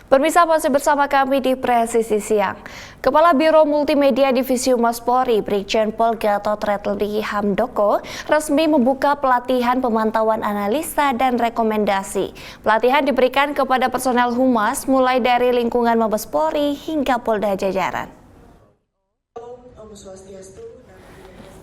Pemirsa, masih bersama kami di Presisi Siang. Kepala Biro Multimedia Divisi Humas Polri, Brigjen Pol Gatot Retli Handoko, resmi membuka pelatihan pemantauan analisa dan rekomendasi. Pelatihan diberikan kepada personel Humas mulai dari lingkungan Mabes Polri hingga Polda jajaran.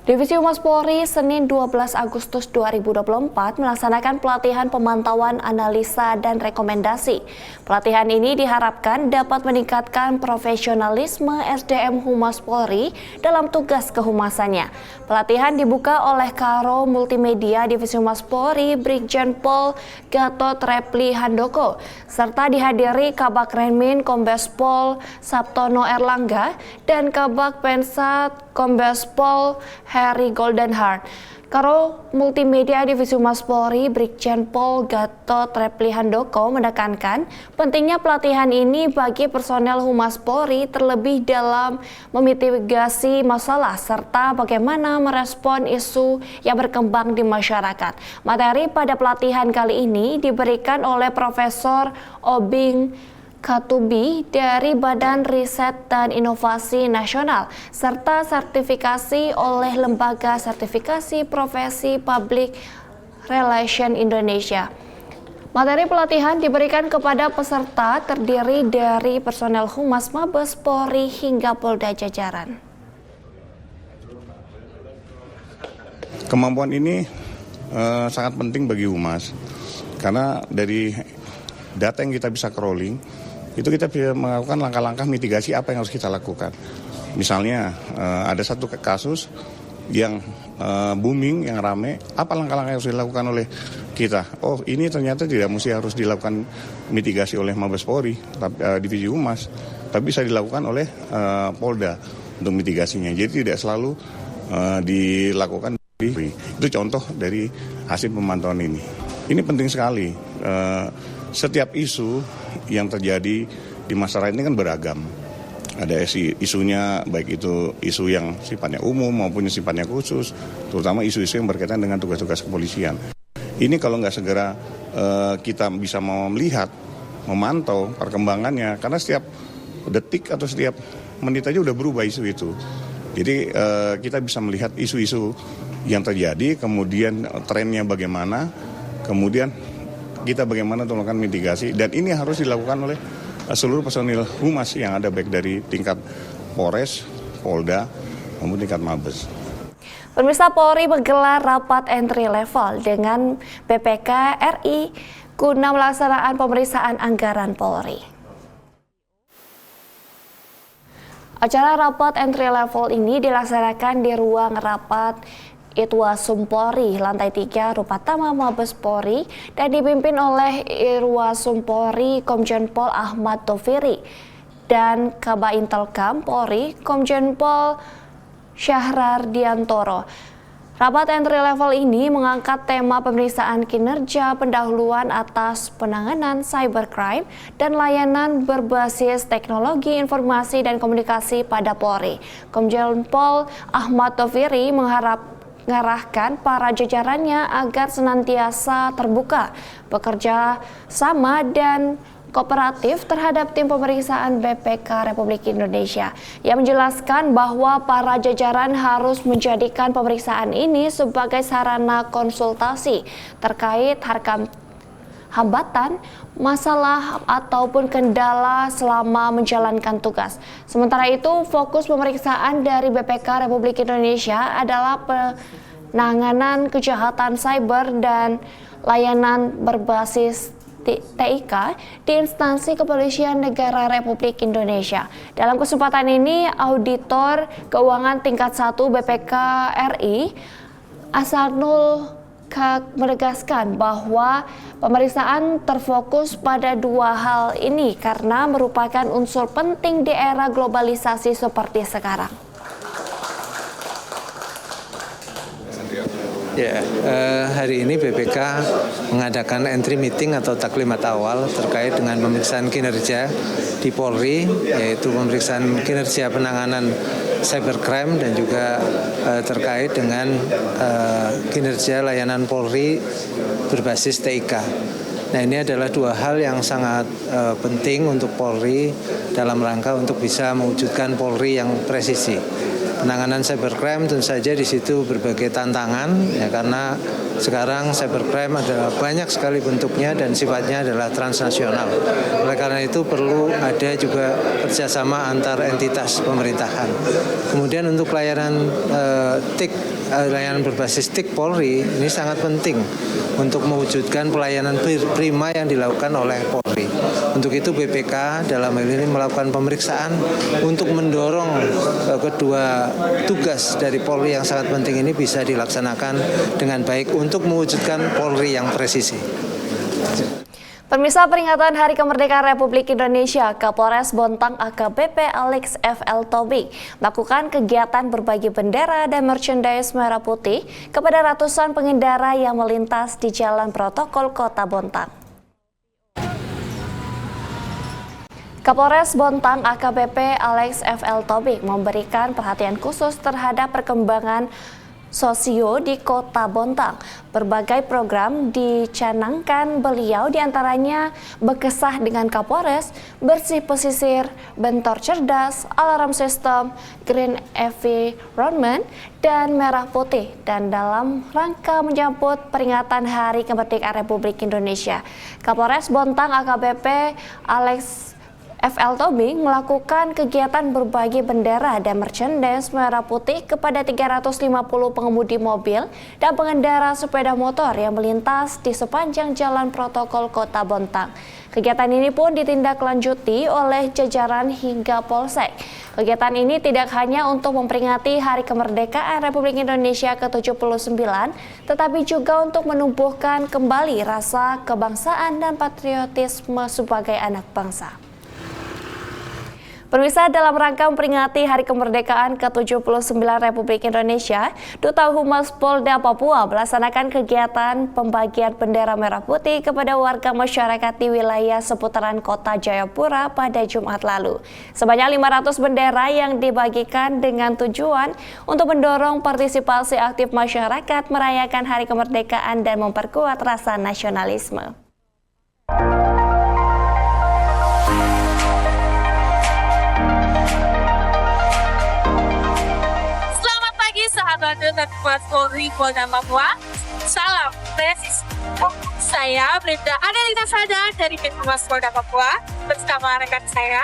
Divisi Humas Polri Senin 12 Agustus 2024 melaksanakan pelatihan pemantauan analisa dan rekomendasi. Pelatihan ini diharapkan dapat meningkatkan profesionalisme SDM Humas Polri dalam tugas kehumasannya. Pelatihan dibuka oleh Karo Multimedia Divisi Humas Polri Brigjen Pol Gatot Retli Handoko serta dihadiri Kabak Renmin Kombes Pol Sabtono Erlangga dan Kabak Pensat Kombes Pol Harry Goldenheart. Karo Multimedia Divisi Humas Polri Brigjen Pol Gatot Retli Handoko menekankan pentingnya pelatihan ini bagi personel Humas Polri terlebih dalam memitigasi masalah serta bagaimana merespon isu yang berkembang di masyarakat. Materi pada pelatihan kali ini diberikan oleh Profesor Obing Katubi dari Badan Riset dan Inovasi Nasional serta sertifikasi oleh Lembaga Sertifikasi Profesi Public Relation Indonesia. Materi pelatihan diberikan kepada peserta terdiri dari personel Humas Mabes Polri hingga Polda jajaran. Kemampuan ini sangat penting bagi Humas karena dari data yang kita bisa crawling itu kita bisa melakukan langkah-langkah mitigasi apa yang harus kita lakukan. Misalnya ada satu kasus yang booming, yang rame, apa langkah-langkah yang harus dilakukan oleh kita? Oh, ini ternyata tidak mesti harus dilakukan mitigasi oleh Mabes Polri, Divisi Humas, tapi bisa dilakukan oleh Polda untuk mitigasinya. Jadi tidak selalu dilakukan di itu contoh dari hasil pemantauan ini. Ini penting sekali. Setiap isu yang terjadi di masyarakat ini kan beragam. Ada isunya, baik itu isu yang sifatnya umum maupun yang sifatnya khusus, terutama isu-isu yang berkaitan dengan tugas-tugas kepolisian. Ini kalau nggak segera kita bisa melihat, memantau perkembangannya, karena setiap detik atau setiap menit aja udah berubah isu itu. Jadi kita bisa melihat isu-isu yang terjadi, kemudian trennya bagaimana, kemudian kita bagaimana untuk melakukan mitigasi, dan ini harus dilakukan oleh seluruh personil Humas yang ada baik dari tingkat Polres, Polda, maupun tingkat Mabes. Pemirsa, Polri menggelar rapat entry level dengan BPK RI guna melaksanakan pemeriksaan anggaran Polri. Acara rapat entry level ini dilaksanakan di ruang rapat Irwasum Polri, lantai 3, Rupatama Mabes Polri, dan dipimpin oleh Irwasum Polri Komjen Pol Ahmad Toviri dan Kabaintelkam Polri Komjen Pol Syahrar Diantoro. Rapat entry level ini mengangkat tema pemeriksaan kinerja pendahuluan atas penanganan cybercrime dan layanan berbasis teknologi informasi dan komunikasi pada Polri. Komjen Pol Ahmad Toviri mengarahkan para jajarannya agar senantiasa terbuka, bekerja sama dan kooperatif terhadap tim pemeriksaan BPK Republik Indonesia. Ia menjelaskan bahwa para jajaran harus menjadikan pemeriksaan ini sebagai sarana konsultasi terkait hambatan, masalah ataupun kendala selama menjalankan tugas. Sementara itu, fokus pemeriksaan dari BPK Republik Indonesia adalah penanganan kejahatan cyber dan layanan berbasis TIK di instansi Kepolisian Negara Republik Indonesia. Dalam kesempatan ini, Auditor Keuangan Tingkat 1 BPK RI, Asanul menegaskan bahwa pemeriksaan terfokus pada dua hal ini karena merupakan unsur penting di era globalisasi seperti sekarang. Ya, hari ini BPK mengadakan entry meeting atau taklimat awal terkait dengan pemeriksaan kinerja di Polri, yaitu pemeriksaan kinerja penanganan cybercrime dan juga terkait dengan kinerja layanan Polri berbasis TIK. Nah, ini adalah dua hal yang sangat penting untuk Polri dalam rangka untuk bisa mewujudkan Polri yang presisi. Penanganan cybercrime tentu saja di situ berbagai tantangan ya, karena sekarang cybercrime adalah banyak sekali bentuknya dan sifatnya adalah transnasional. Oleh karena itu perlu ada juga kerjasama antar entitas pemerintahan. Kemudian untuk layanan layanan berbasis TIK Polri ini sangat penting untuk mewujudkan pelayanan prima yang dilakukan oleh Polri. Untuk itu BPK dalam hal ini melakukan pemeriksaan untuk mendorong kedua tugas dari Polri yang sangat penting ini bisa dilaksanakan dengan baik untuk mewujudkan Polri yang presisi. Pemirsa, peringatan Hari Kemerdekaan Republik Indonesia, Kapolres Bontang AKBP Alex FL Tobing melakukan kegiatan berbagi bendera dan merchandise merah putih kepada ratusan pengendara yang melintas di Jalan Protokol Kota Bontang. Kapolres Bontang AKBP Alex FL Tobing memberikan perhatian khusus terhadap perkembangan sosio di Kota Bontang. Berbagai program dicanangkan beliau, diantaranya Bekesah dengan Kapolres, Bersih Pesisir, Bentor Cerdas, Alarm System, Green Environment, dan Merah Putih. Dan dalam rangka menyambut peringatan Hari Kemerdekaan Republik Indonesia, Kapolres Bontang AKBP Alex FL Tobing melakukan kegiatan berbagi bendera dan merchandise merah putih kepada 350 pengemudi mobil dan pengendara sepeda motor yang melintas di sepanjang Jalan Protokol Kota Bontang. Kegiatan ini pun ditindaklanjuti oleh jajaran hingga Polsek. Kegiatan ini tidak hanya untuk memperingati Hari Kemerdekaan Republik Indonesia ke-79, tetapi juga untuk menumbuhkan kembali rasa kebangsaan dan patriotisme sebagai anak bangsa. Pemirsa, dalam rangka memperingati Hari Kemerdekaan ke-79 Republik Indonesia, Duta Humas Polda Papua melaksanakan kegiatan pembagian bendera merah putih kepada warga masyarakat di wilayah seputaran Kota Jayapura pada Jumat lalu. Sebanyak 500 bendera yang dibagikan dengan tujuan untuk mendorong partisipasi aktif masyarakat merayakan Hari Kemerdekaan dan memperkuat rasa nasionalisme. Sahabat Duta Humas Polri Polda Papua, salam presisi. Saya Brenda Adelita Sada dari Humas Polda Papua bersama rekan saya.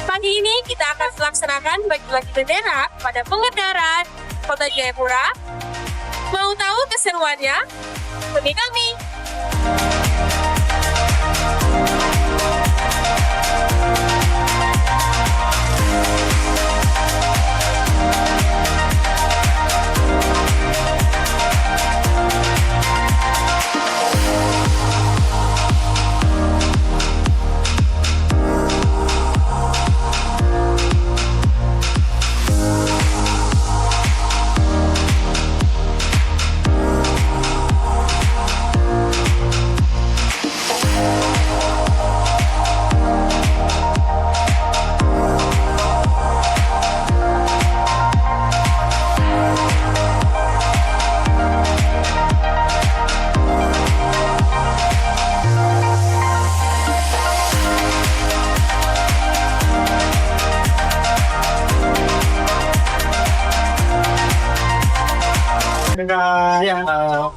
Pagi ini kita akan melaksanakan bagi-bagi bendera pada pengendara Kota Jayapura. Mau tahu keseruannya? Ikuti kami.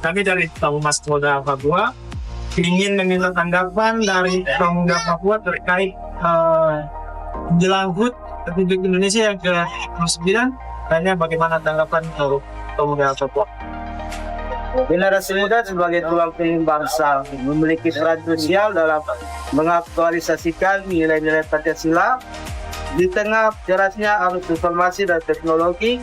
Kami dari Humas Polda Papua ingin meminta tanggapan dari Pemuda Papua terkait menjelang HUT Republik Indonesia yang ke-79. Tanya bagaimana tanggapan Pemuda Papua. Generasi muda sebagai tulang punggung bangsa memiliki peran krusial dalam mengaktualisasikan nilai-nilai Pancasila di tengah derasnya arus informasi dan teknologi.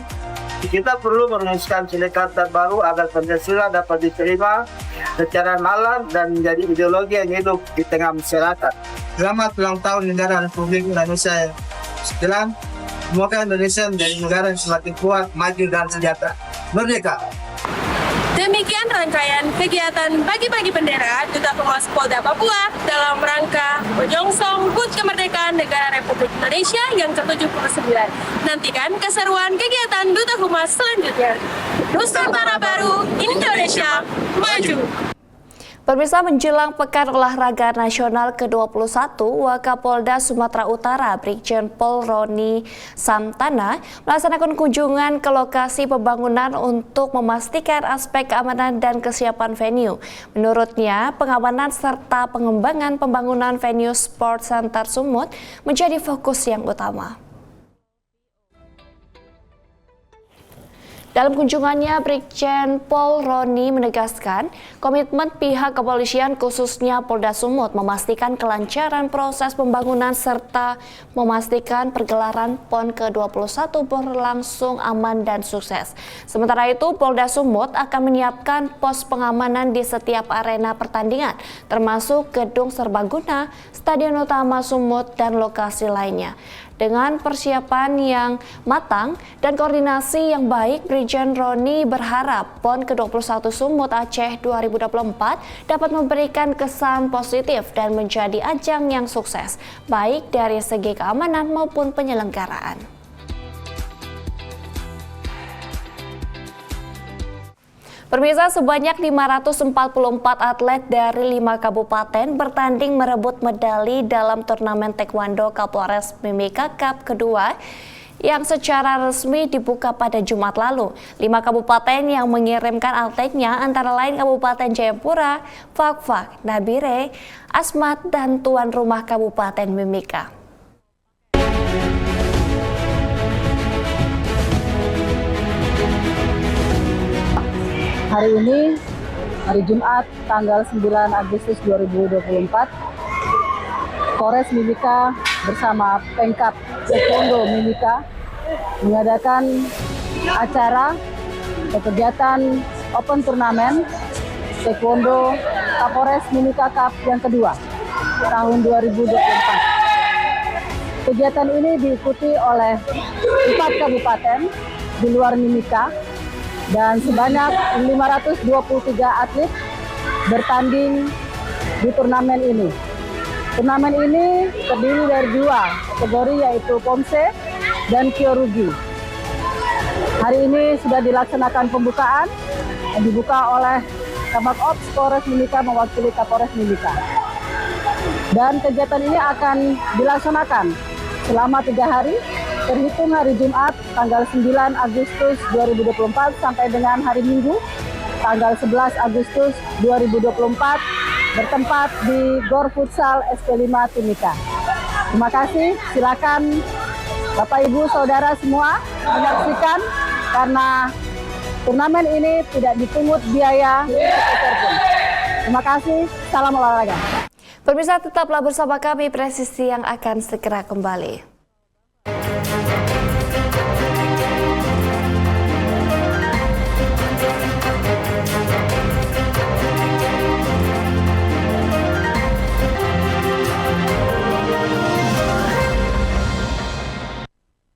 Kita perlu merumuskan pendekatan baru agar Pancasila dapat diterima secara nalar dan menjadi ideologi yang hidup di tengah masyarakat. Selamat ulang tahun negara Republik Indonesia yang ke-9. Semoga Indonesia menjadi negara yang semakin kuat, maju dan sejahtera. Merdeka! Demikian rangkaian kegiatan bagi-bagi bendera Duta Humas Polda Papua dalam rangka menyongsong HUT Kemerdekaan Negara Republik Indonesia yang ke-79. Nantikan keseruan kegiatan Duta Humas selanjutnya. Nusantara Baru, Indonesia Maju! Pemirsa, menjelang Pekan Olahraga Nasional ke-21, Wakapolda Sumatera Utara Brigjen Pol Roni Samtana melaksanakan kunjungan ke lokasi pembangunan untuk memastikan aspek keamanan dan kesiapan venue. Menurutnya, pengamanan serta pengembangan pembangunan venue Sport Center Sumut menjadi fokus yang utama. Dalam kunjungannya, Brigjen Pol Roni menegaskan komitmen pihak kepolisian khususnya Polda Sumut memastikan kelancaran proses pembangunan serta memastikan pergelaran PON ke-21 berlangsung aman dan sukses. Sementara itu, Polda Sumut akan menyiapkan pos pengamanan di setiap arena pertandingan, termasuk gedung serbaguna, Stadion Utama Sumut, dan lokasi lainnya. Dengan persiapan yang matang dan koordinasi yang baik, Brigjen Roni berharap PON ke-21 Sumut Aceh 2024 dapat memberikan kesan positif dan menjadi ajang yang sukses, baik dari segi keamanan maupun penyelenggaraan. Pemirsa, sebanyak 544 atlet dari 5 kabupaten bertanding merebut medali dalam turnamen Taekwondo Kapolres Mimika Cup kedua yang secara resmi dibuka pada Jumat lalu. 5 kabupaten yang mengirimkan atletnya antara lain Kabupaten Jayapura, Fakfak, Nabire, Asmat, dan tuan rumah Kabupaten Mimika. Hari ini, hari Jumat, tanggal 9 Agustus 2024, Polres Mimika bersama Pemkab Taekwondo Mimika mengadakan acara atau kegiatan Open Turnamen Taekwondo Kapolres Mimika Cup yang kedua tahun 2024. Kegiatan ini diikuti oleh 4 kabupaten di luar Mimika, dan sebanyak 523 atlet bertanding di turnamen ini. Turnamen ini terdiri dari 2 kategori, yaitu Pomse dan Kyorugi. Hari ini sudah dilaksanakan pembukaan yang dibuka oleh Kabak Ops Polres Mimika mewakili Kapolres Mimika. Dan kegiatan ini akan dilaksanakan selama 3 hari, terhitung hari Jumat tanggal 9 Agustus 2024 sampai dengan hari Minggu tanggal 11 Agustus 2024 bertempat di Gor Futsal SP5 Timika. Terima kasih, silakan Bapak Ibu Saudara semua menyaksikan karena turnamen ini tidak dipungut biaya sepeser pun. Terima kasih, salam olahraga. Pemirsa, tetaplah bersama kami, Presisi yang akan segera kembali.